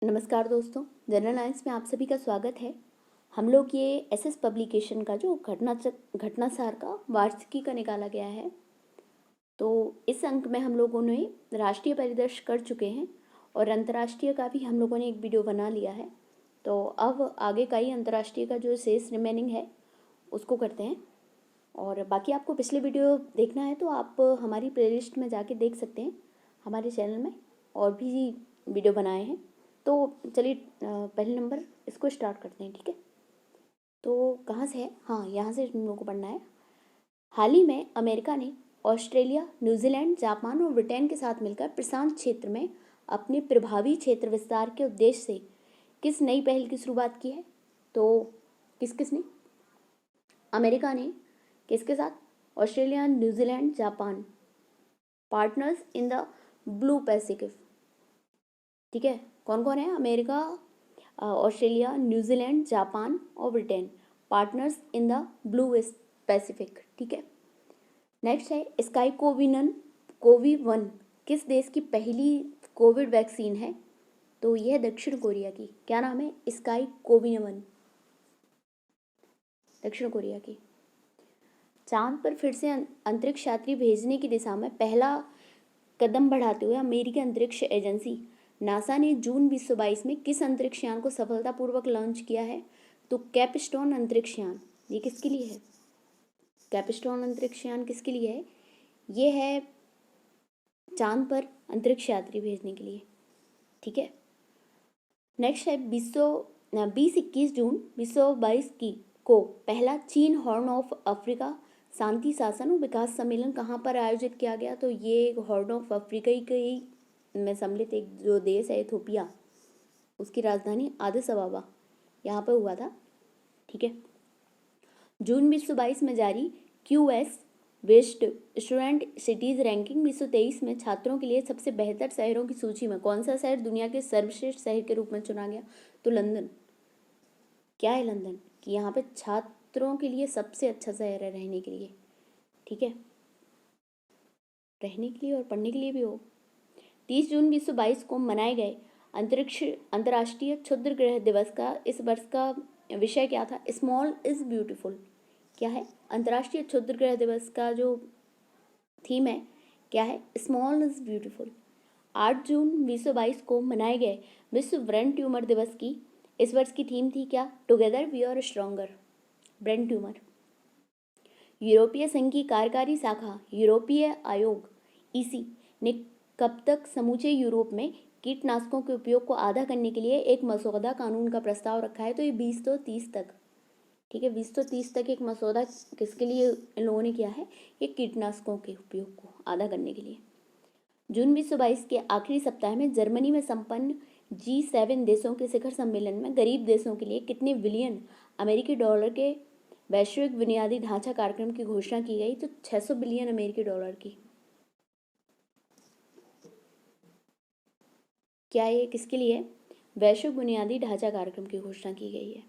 नमस्कार दोस्तों, general science में आप सभी का स्वागत है। हम लोग ये एसएस पब्लिकेशन का जो घटनासार का वार्षिकी का निकाला गया है, तो इस अंक में हम लोगों ने राष्ट्रीय परिदृश्य कर चुके हैं और अंतर्राष्ट्रीय का भी हम लोगों ने एक वीडियो बना लिया है। तो अब आगे का ही अंतर्राष्ट्रीय का जो शेष रिमेनिंग है उसको करते हैं। और बाकी आपको पिछले वीडियो देखना है तो आप हमारी प्लेलिस्ट में जाके देख सकते हैं। हमारे चैनल में और भी वीडियो बनाए हैं। तो चलिए पहले नंबर इसको स्टार्ट करते हैं, ठीक है। तो कहाँ से है? हाँ, यहाँ से हम लोग को पढ़ना है। हाल ही में अमेरिका ने ऑस्ट्रेलिया, न्यूजीलैंड, जापान और ब्रिटेन के साथ मिलकर प्रशांत क्षेत्र में अपने प्रभावी क्षेत्र विस्तार के उद्देश्य से किस नई पहल की शुरुआत की है? तो किसने? अमेरिका ने किसके साथ? Australia, New Zealand, Japan, partners in the blue Pacific. ठीक है, कौन कौन है? अमेरिका, ऑस्ट्रेलिया, न्यूजीलैंड, जापान और Britain, partners in the blue Pacific. ठीक है। नेक्स्ट है स्काई कोवी-1 किस देश की पहली कोविड वैक्सीन है? तो यह दक्षिण कोरिया की। क्या नाम है? स्काई कोवी-1, दक्षिण कोरिया की। चांद पर फिर से अंतरिक्ष यात्री भेजने की दिशा में पहला कदम बढ़ाते हुए अमेरिकी अंतरिक्ष एजेंसी नासा ने जून 2022 में किस अंतरिक्ष यान को सफलतापूर्वक लॉन्च किया है? तो कैपस्टोन अंतरिक्ष यान। ये किसके लिए है? कैपस्टोन अंतरिक्ष यान किसके लिए है? ये है चांद पर अंतरिक्ष यात्री भेजने के लिए। ठीक है। नेक्स्ट है 20-21 जून 2022 को पहला चीन हॉर्न ऑफ अफ्रीका शांति शासन और विकास सम्मेलन कहाँ पर आयोजित किया गया? तो ये हॉर्न ऑफ अफ्रीका ही में सम्मिलित एक जो देश है इथोपिया, उसकी राजधानी आदिस अबाबा यहाँ पर हुआ था। ठीक है। जून 2022 में जारी QS best student cities ranking 2023 में छात्रों के लिए सबसे बेहतर शहरों की सूची में कौन सा शहर दुनिया के सर्वश्रेष्ठ शहर के रूप में चुना गया? तो लंदन। क्या है लंदन? कि यहाँ पे छात्रों के लिए सबसे अच्छा शहर है रहने के लिए। ठीक है, रहने के लिए और पढ़ने के लिए भी हो। 30 जून 2022 को मनाए गए अंतर्राष्ट्रीय क्षुद्र ग्रह दिवस का इस वर्ष का विषय क्या था? Small is beautiful. क्या है? अंतर्राष्ट्रीय क्षुद्र ग्रह दिवस का जो थीम है क्या है? Small is beautiful. 8 जून 2022 को मनाए गए विश्व ब्रेन ट्यूमर दिवस की इस वर्ष की थीम थी क्या? Together we are stronger. Brain tumour. यूरोपीय संघ की कार्यकारी शाखा यूरोपीय आयोग EC ने कब तक समूचे यूरोप में कीटनाशकों के उपयोग को आधा करने के लिए एक मसौदा कानून का प्रस्ताव रखा है? तो ये 2030 तक। ठीक है, 2030 तक एक मसौदा किसके लिए इन लोगों ने किया है? ये कीटनाशकों के उपयोग को आधा करने के लिए। जून 2022 के आखिरी सप्ताह में जर्मनी में संपन्न G7 देशों के शिखर सम्मेलन में गरीब देशों के लिए कितने बिलियन अमेरिकी डॉलर के वैश्विक बुनियादी ढांचा कार्यक्रम की घोषणा की गई? तो 600 बिलियन अमेरिकी डॉलर की। क्या ये किसके लिए? वैश्विक बुनियादी ढांचा कार्यक्रम की घोषणा की गई है।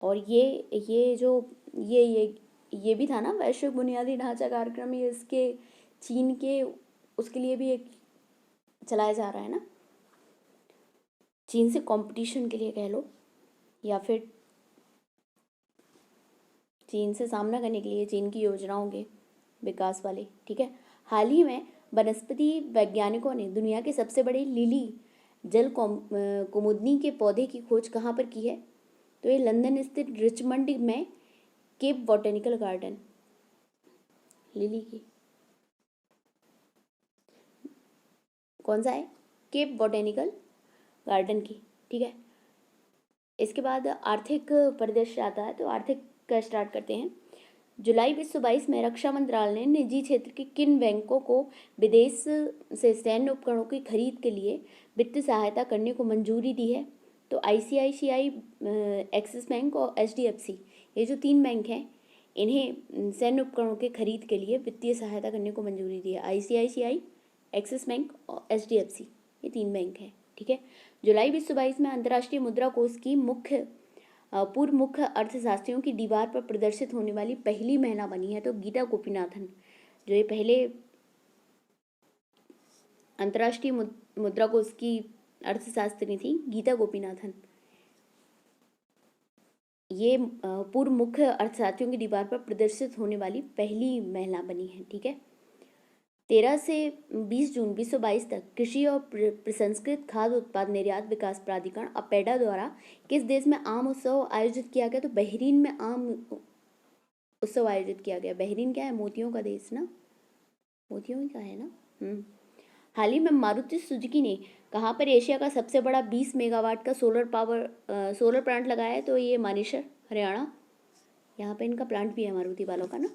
और ये जो ये भी था ना वैश्विक बुनियादी ढांचा कार्यक्रम, ये इसके चीन के उसके लिए भी एक चलाया जा रहा है ना, चीन से कंपटीशन के लिए कह लो या फिर चीन से सामना करने के लिए चीन की योजनाओं के विकास वाले। ठीक है। हाल ही में वनस्पति वैज्ञानिकों ने दुनिया के सबसे बड़े लिली जल कुमुदनी के पौधे की खोज कहाँ पर की है? तो ये लंदन स्थित रिचमंड में केप बॉटेनिकल गार्डन। लिली की कौन सा है? केप बॉटेनिकल गार्डन की। ठीक है। इसके बाद आर्थिक परिदृश्य आता है, तो आर्थिक का स्टार्ट करते हैं। जुलाई 2022 में रक्षा मंत्रालय ने निजी क्षेत्र के किन बैंकों को विदेश से सैन्य उपकरणों की खरीद के लिए वित्तीय सहायता करने को मंजूरी दी है? तो ICICI, एक्सिस बैंक और HDFC, ये जो 3 बैंक हैं, इन्हें सैन्य उपकरणों के खरीद के लिए वित्तीय सहायता करने को मंजूरी दी है। ICICI, एक्सिस बैंक और HDFC, ये 3 बैंक हैं। ठीक है। जुलाई 2022 में अंतर्राष्ट्रीय मुद्रा कोष की पूर्व मुख्य अर्थशास्त्रियों की दीवार पर प्रदर्शित होने वाली पहली महिला बनी है। तो गीता गोपीनाथन, जो ये पहले अंतर्राष्ट्रीय मुद्रा कोष की अर्थशास्त्री थी गीता गोपीनाथन। ये पूर्व मुख्य अर्थशास्त्रियों की दीवार पर प्रदर्शित होने वाली पहली महिला बनी है। ठीक है। 13 से 20 जून 2022 तक कृषि और प्रसंस्कृत खाद्य उत्पाद निर्यात विकास प्राधिकरण अपेडा द्वारा किस देश में आम उत्सव आयोजित किया गया? तो बहरीन में आम उत्सव आयोजित किया गया। बहरीन क्या है? मोतियों का देश ना, मोतियों ही का है ना। हाल ही में मारुति सुजुकी ने कहाँ पर एशिया का सबसे बड़ा 20 मेगावाट का सोलर प्लांट लगाया है? तो ये मानेसर, हरियाणा, यहाँ पे इनका प्लांट भी है मारुति वालों का ना।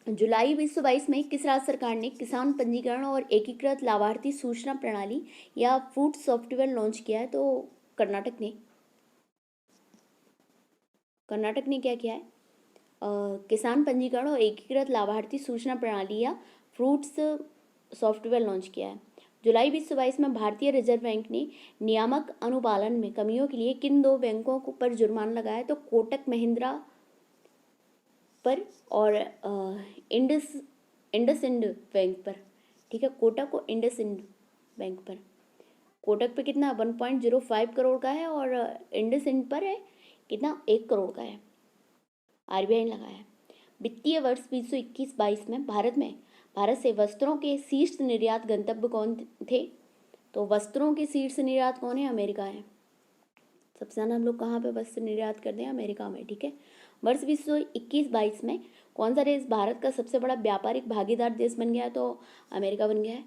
जुलाई 2022 में किस राज्य सरकार ने किसान पंजीकरण और एकीकृत लाभार्थी सूचना प्रणाली या फूड सॉफ्टवेयर लॉन्च किया है? तो कर्नाटक ने। कर्नाटक ने क्या किया है? किसान पंजीकरण और एकीकृत लाभार्थी सूचना प्रणाली या फ्रूट्स सॉफ्टवेयर लॉन्च किया है। जुलाई 2022 में भारतीय रिजर्व बैंक ने नियामक अनुपालन में कमियों के लिए किन दो बैंकों को पर जुर्माना लगाया? तो कोटक महिंद्रा पर और इंडसइंड बैंक पर। ठीक है, कोटक और इंडसइंड बैंक पर। कोटक पे कितना 1.05 करोड़ का है और इंडसइंड पर है कितना 1 करोड़ का है। आरबीआई ने लगाया। वित्तीय वर्ष 2021-22 में भारत से वस्त्रों के शीर्ष निर्यात गंतव्य कौन थे? तो वस्त्रों के शीर्ष निर्यात कौन है? अमेरिका है। सबसे ज़्यादा हम लोग कहाँ पे वस्त्र निर्यात करते हैं? अमेरिका में। ठीक है। वर्ष 2021-22 में कौन सा देश भारत का सबसे बड़ा व्यापारिक भागीदार देश बन गया? तो अमेरिका बन गया है।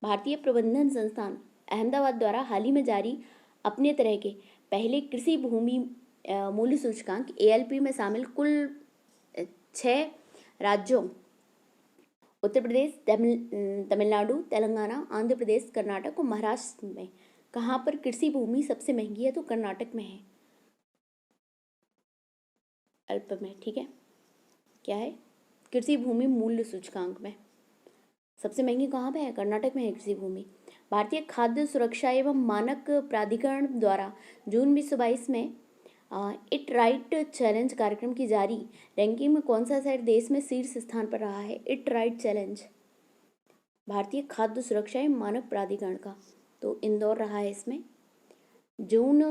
भारतीय प्रबंधन संस्थान अहमदाबाद द्वारा हाल ही में जारी अपने तरह के पहले कृषि भूमि मूल्य सूचकांक ALP में शामिल कुल 6 राज्यों उत्तर प्रदेश, तमिलनाडु, तेलंगाना, आंध्र प्रदेश, कर्नाटक और महाराष्ट्र में कहाँ पर कृषि भूमि सबसे महंगी है? तो कर्नाटक में है, अल्प में। ठीक है, क्या है? कृषि भूमि मूल्य सूचकांक में सबसे महंगी कहाँ पे है? कर्नाटक में है कृषि भूमि। भारतीय खाद्य सुरक्षा एवं मानक प्राधिकरण द्वारा जून 2022 में इट राइट चैलेंज कार्यक्रम की जारी रैंकिंग में कौन सा शहर देश में शीर्ष स्थान पर रहा है? इट राइट चैलेंज भारतीय खाद्य सुरक्षा एवं मानक प्राधिकरण का, तो इंदौर रहा है इसमें। जून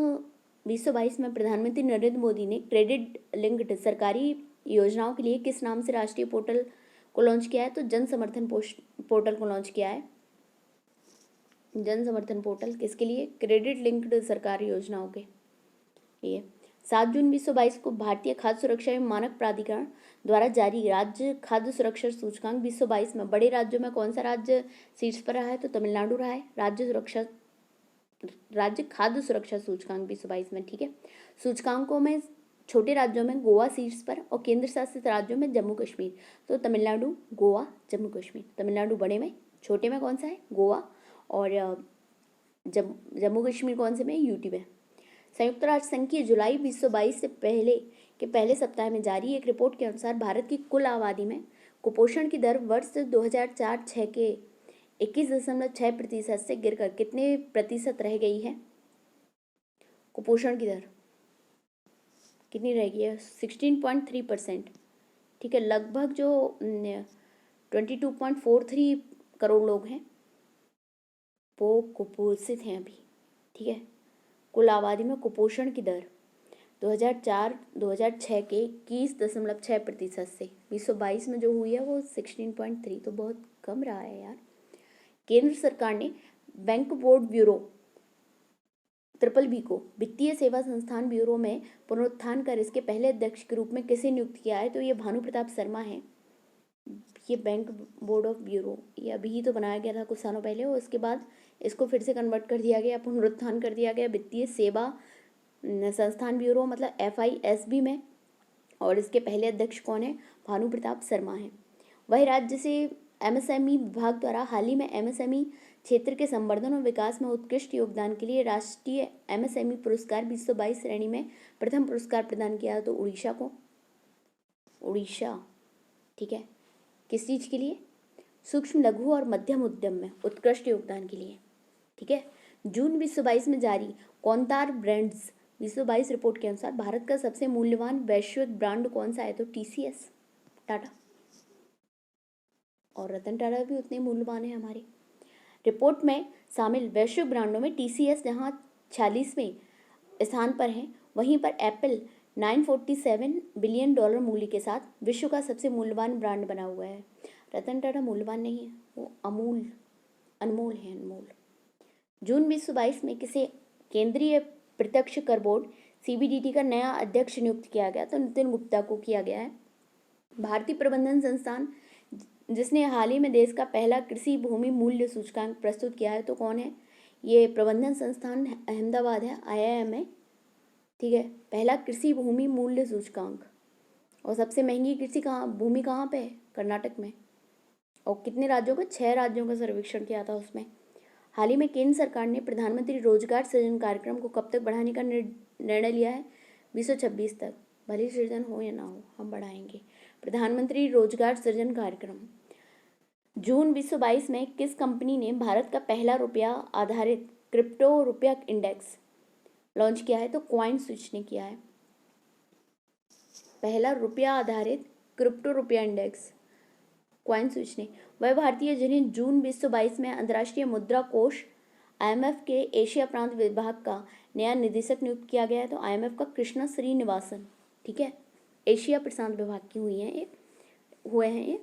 2022 में प्रधानमंत्री नरेंद्र मोदी ने क्रेडिट लिंक्ड सरकारी योजनाओं के लिए किस नाम से राष्ट्रीय पोर्टल को लॉन्च किया है? तो जन समर्थन पोर्टल को लॉन्च किया है। जन समर्थन पोर्टल किसके लिए? क्रेडिट लिंक्ड सरकारी योजनाओं के लिए। 7 जून 2022 को भारतीय खाद्य सुरक्षा एवं मानक प्राधिकरण द्वारा जारी राज्य खाद्य सुरक्षा सूचकांक 2022 में बड़े राज्यों में कौन सा राज्य शीर्ष पर रहा है? तो तमिलनाडु रहा है राज्य खाद्य सुरक्षा सूचकांक 2022 में। ठीक है, सूचकांकों में छोटे राज्यों में गोवा शीर्ष पर और केंद्र शासित राज्यों में जम्मू कश्मीर। तो तमिलनाडु, गोवा, जम्मू कश्मीर। तमिलनाडु बड़े में, छोटे में कौन सा है? गोवा, और जम्मू कश्मीर कौन से में? यूटी में। संयुक्त राष्ट्र संघ की जुलाई 2022 से पहले सप्ताह में जारी एक रिपोर्ट के अनुसार भारत की कुल आबादी में कुपोषण की दर वर्ष 2004-06 के 21.6% से गिरकर कितने प्रतिशत रह गई है? कुपोषण की दर कितनी रह गई है? 16.3%। ठीक है, लगभग जो 22.43 करोड़ लोग हैं वो कुपोषित हैं अभी। ठीक है, कुल आबादी में कुपोषण की दर 2004-2006 के 21.6% से 2022 में जो हुई है वो 16.3, तो बहुत कम रहा है यार। केंद्र सरकार ने बैंक बोर्ड ब्यूरो BBB को वित्तीय सेवा संस्थान ब्यूरो में पुनरुत्थान कर इसके पहले अध्यक्ष के रूप में किसे नियुक्त किया है? तो ये भानु प्रताप शर्मा है। ये बैंक बोर्ड ऑफ ब्यूरो ये अभी ही तो बनाया गया था कुछ सालों पहले, और उसके बाद इसको फिर से कन्वर्ट कर दिया गया, पुनरुत्थान कर दिया गया वित्तीय सेवा संस्थान ब्यूरो मतलब FISB में, और इसके पहले अध्यक्ष कौन है? भानु प्रताप शर्मा है। वही राज्य से MSME विभाग द्वारा हाल ही में MSME क्षेत्र के संवर्धन और विकास में उत्कृष्ट योगदान के लिए राष्ट्रीय MSME पुरस्कार 2022 श्रेणी में प्रथम पुरस्कार प्रदान किया तो उड़ीसा को। उड़ीसा, ठीक है, किस चीज़ के लिए? सूक्ष्म लघु और मध्यम उद्यम में उत्कृष्ट योगदान के लिए। ठीक है, जून 2022 में जारी कौनतार ब्रांड्स 2022 रिपोर्ट के अनुसार भारत का सबसे मूल्यवान वैश्विक ब्रांड कौन सा है? तो TCS, टाटा, और रतन टाटा भी उतने मूल्यवान है हमारे। रिपोर्ट में शामिल वैश्विक ब्रांडों में TCS जहां 46वें स्थान पर है, वहीं पर एप्पल 947 बिलियन डॉलर मूल्य के साथ विश्व का सबसे मूल्यवान ब्रांड बना हुआ है। रतन टाटा मूल्यवान नहीं है, वो अनमोल है, अनमोल। जून 2022 में किसे केंद्रीय प्रत्यक्ष कर बोर्ड CBDT का नया अध्यक्ष नियुक्त किया गया? तो नितिन गुप्ता को किया गया है। भारतीय प्रबंधन संस्थान जिसने हाल ही में देश का पहला कृषि भूमि मूल्य सूचकांक प्रस्तुत किया है, तो कौन है? ये प्रबंधन संस्थान अहमदाबाद है, IIM है, ठीक है। पहला कृषि भूमि मूल्य सूचकांक। और सबसे महंगी कृषि भूमि कहाँ पे है? कर्नाटक में। और कितने राज्यों का? 6 राज्यों का सर्वेक्षण किया था उसमें। हाल ही में केंद्र सरकार ने प्रधानमंत्री रोजगार सृजन कार्यक्रम को कब तक बढ़ाने का निर्णय लिया है? 2026 तक। भले सृजन हो या ना हो, हम बढ़ाएंगे। प्रधानमंत्री रोजगार सृजन कार्यक्रम। जून 2022 में किस कंपनी ने भारत का पहला रुपया आधारित क्रिप्टो रुपया इंडेक्स लॉन्च किया है? तो कॉइन स्विच ने किया है। पहला रुपया आधारित क्रिप्टो रुपया इंडेक्स कॉइन स्विच ने। वह भारतीय जिन्हें जून 2022 में अंतर्राष्ट्रीय मुद्रा कोष IMF के एशिया प्रांत विभाग का नया निदेशक नियुक्त किया गया है? तो IMF का कृष्णा श्रीनिवासन, ठीक है। एशिया प्रशांत विभाग की हुए हैं ये,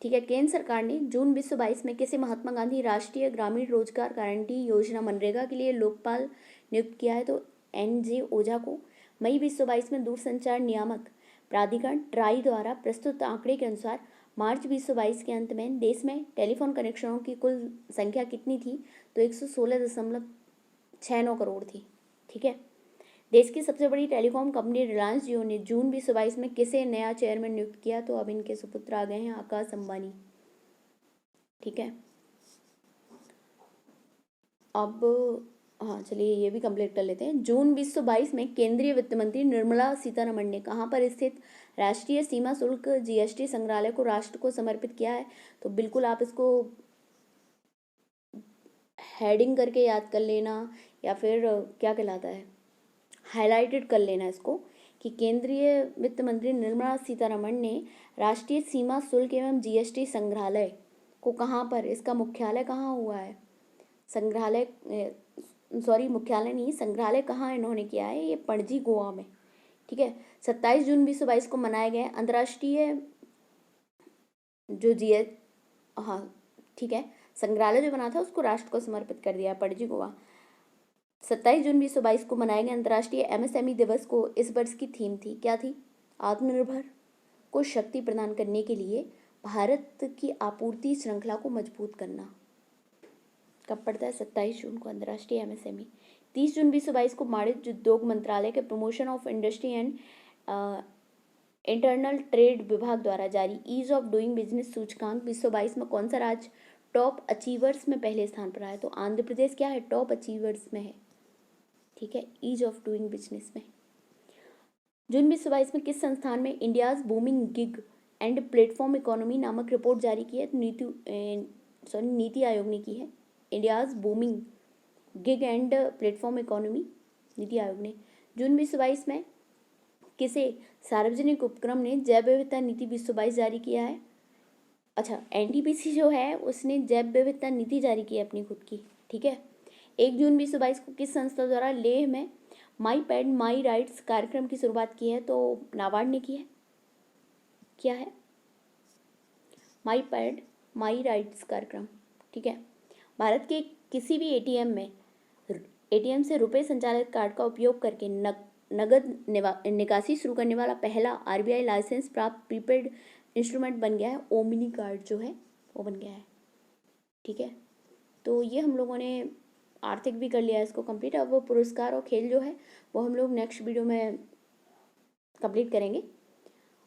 ठीक है। केंद्र सरकार ने जून 2022 में किसे महात्मा गांधी राष्ट्रीय ग्रामीण रोजगार गारंटी योजना मनरेगा के लिए लोकपाल नियुक्त किया है? तो NJ ओझा को। मई 2022 में दूरसंचार नियामक प्राधिकरण ट्राई द्वारा प्रस्तुत आंकड़े के अनुसार मार्च 2022 के अंत में देश में टेलीफोन कनेक्शनों की कुल संख्या कितनी थी? तो 116.69 करोड़ थी, ठीक है। देश की सबसे बड़ी टेलीकॉम कंपनी रिलायंस जियो ने जून 2022 में किसे नया चेयरमैन नियुक्त किया? तो अब इनके सुपुत्र आ गए हैं, आकाश अंबानी, ठीक है। अब हाँ, चलिए ये भी कंप्लीट कर लेते हैं। जून 2022 में केंद्रीय वित्त मंत्री निर्मला सीतारमण ने कहाँ पर स्थित राष्ट्रीय सीमा शुल्क GST संग्रहालय को राष्ट्र को समर्पित किया है? तो बिल्कुल आप इसको हेडिंग करके याद कर लेना, या फिर क्या कहलाता है, हाईलाइटेड कर लेना इसको, कि केंद्रीय वित्त मंत्री निर्मला सीतारमण ने राष्ट्रीय सीमा शुल्क एवं GST संग्रहालय को कहाँ पर, इसका मुख्यालय कहाँ हुआ है? मुख्यालय नहीं, संग्रहालय कहाँ इन्होंने किया है? ये पणजी गोवा में, ठीक है। 27 जून 2022 को मनाए गए अंतर्राष्ट्रीय हाँ, ठीक है, संग्रहालय जो बना था उसको राष्ट्र को समर्पित कर दिया, पणजी गोवा। 27 जून 2022 को मनाए गए अंतर्राष्ट्रीय MSME दिवस को इस वर्ष की थीम थी, क्या थी? आत्मनिर्भर को शक्ति प्रदान करने के लिए भारत की आपूर्ति श्रृंखला को मजबूत करना। कब पड़ता है? 27 जून को अंतर्राष्ट्रीय MSME। 30 जून 2022 को वाणिज्य उद्योग मंत्रालय के promotion of industry and internal trade विभाग द्वारा जारी ईज ऑफ डूइंग बिजनेस सूचकांक 2022 में कौन सा राज्य टॉप अचीवर्स में पहले स्थान पर आया? तो आंध्र प्रदेश क्या है? टॉप अचीवर्स में है, ठीक है, ईज ऑफ डूइंग बिजनेस में। जून 2022 में किस संस्थान में India's booming gig and platform economy नामक रिपोर्ट जारी की है? नीति आयोग ने की है। India's booming gig and platform economy, NITI Aayog ने। जून 2022 में किसे सार्वजनिक उपक्रम ने जैव विविधता नीति 2022 जारी किया है? अच्छा, NTPC जो है उसने जैव विविधता नीति जारी की है अपनी खुद की, ठीक है। 1 जून 2022 को किस संस्था द्वारा लेह में माई पैड माई राइट्स कार्यक्रम की शुरुआत की है? तो नाबार्ड ने की है। क्या है? माई पैड माई राइट्स कार्यक्रम, ठीक है। भारत के किसी भी ATM से रुपए संचालित कार्ड का उपयोग करके नगद निकासी शुरू करने वाला पहला RBI लाइसेंस प्राप्त प्रीपेड इंस्ट्रूमेंट बन गया है। ओमिनी कार्ड जो है वो बन गया है, ठीक है। तो ये हम लोगों ने आर्थिक भी कर लिया है इसको कंप्लीट। अब वो पुरस्कार और खेल जो है वो हम लोग नेक्स्ट वीडियो में कंप्लीट करेंगे।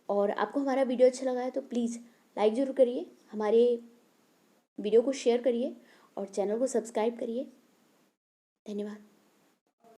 और आपको हमारा वीडियो अच्छा लगा है तो प्लीज़ लाइक ज़रूर करिए, हमारे वीडियो को शेयर करिए और चैनल को सब्सक्राइब करिए। धन्यवाद।